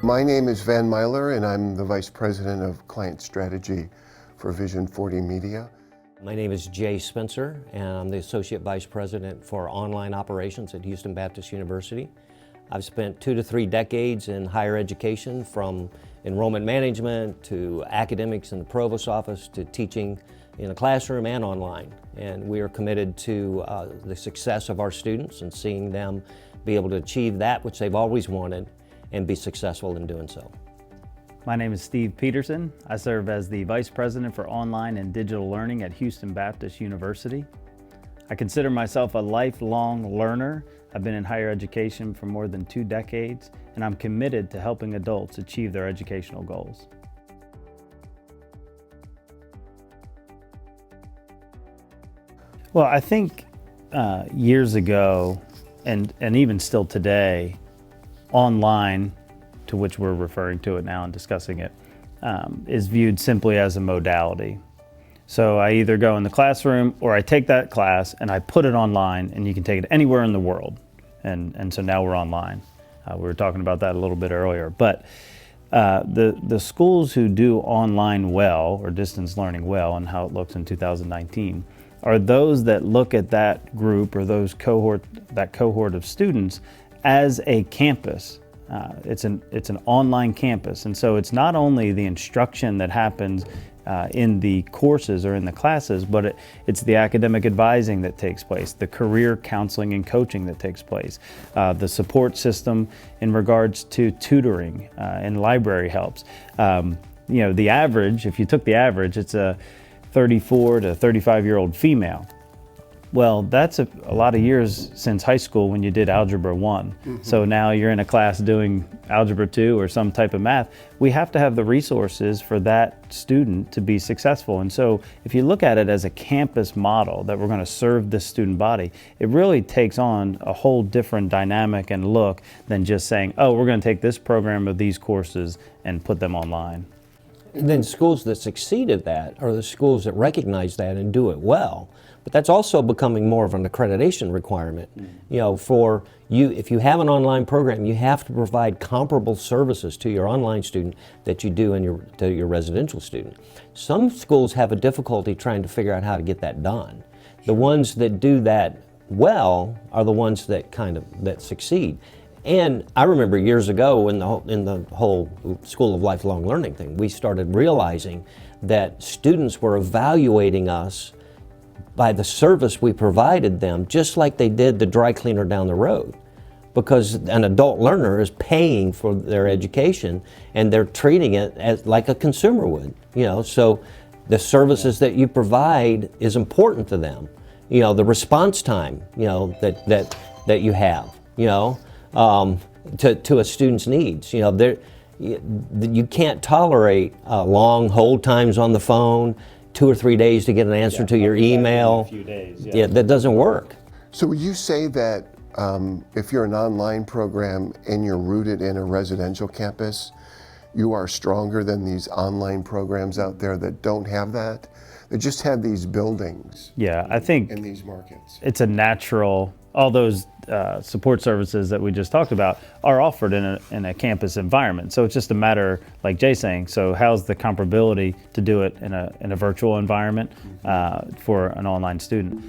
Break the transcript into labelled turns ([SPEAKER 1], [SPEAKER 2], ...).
[SPEAKER 1] My name is Van Myler, and I'm the Vice President of Client Strategy for Vision 40 Media.
[SPEAKER 2] My name is Jay Spencer, and I'm the Associate Vice President for Online Operations at Houston Baptist University. I've spent 2 to 3 decades in higher education, from enrollment management to academics in the Provost's office to teaching in a classroom and online. And we are committed to the success of our students and seeing them be able to achieve that which they've always wanted and be successful in doing so.
[SPEAKER 3] My name is Steve Peterson. I serve as the Vice President for Online and Digital Learning at Houston Baptist University. I consider myself a lifelong learner. I've been in higher education for more than 2 decades, and I'm committed to helping adults achieve their educational goals. Well, I think years ago, and even still today, online, to which we're referring to it now and discussing it, is viewed simply as a modality. So I either go in the classroom or I take that class and I put it online, and you can take it anywhere in the world. And so now we're online. We were talking about that a little bit earlier. But the schools who do online well, or distance learning well, and how it looks in 2019, are those that look at that group or that cohort of students as a campus. It's an online campus, and so it's not only the instruction that happens in the courses or in the classes, but it's the academic advising that takes place, the career counseling and coaching that takes place, the support system in regards to tutoring and library helps. The average, if you took the average, it's a 34 to 35-year-old female. Well, that's a lot of years since high school when you did Algebra 1. Mm-hmm. So now you're in a class doing Algebra 2 or some type of math. We have to have the resources for that student to be successful. And so if you look at it as a campus model that we're going to serve this student body, it really takes on a whole different dynamic and look than just saying, oh, we're going to take this program of these courses and put them online.
[SPEAKER 2] And then schools that succeed at that are the schools that recognize that and do it well. But that's also becoming more of an accreditation requirement. For you, if you have an online program, you have to provide comparable services to your online student that you do to your residential student. Some schools have a difficulty trying to figure out how to get that done. The ones that do that well are the ones that that succeed. And I remember years ago in the whole School of Lifelong Learning thing, we started realizing that students were evaluating us by the service we provided them, just like they did the dry cleaner down the road. Because an adult learner is paying for their education and they're treating it as like a consumer would. So the services that you provide is important to them. The response time, that you have, to a student's needs. You can't tolerate long hold times on the phone, 2 or 3 days to get an answer to your email.
[SPEAKER 3] In a few days,
[SPEAKER 2] that doesn't work.
[SPEAKER 1] So would you say that if you're an online program and you're rooted in a residential campus, you are stronger than these online programs out there that don't have that? They just have these buildings.
[SPEAKER 3] Yeah, I think
[SPEAKER 1] in these markets.
[SPEAKER 3] It's a natural, all those support services that we just talked about are offered in a campus environment. So it's just a matter, like Jay's saying, so how's the comparability to do it in a virtual environment for an online student?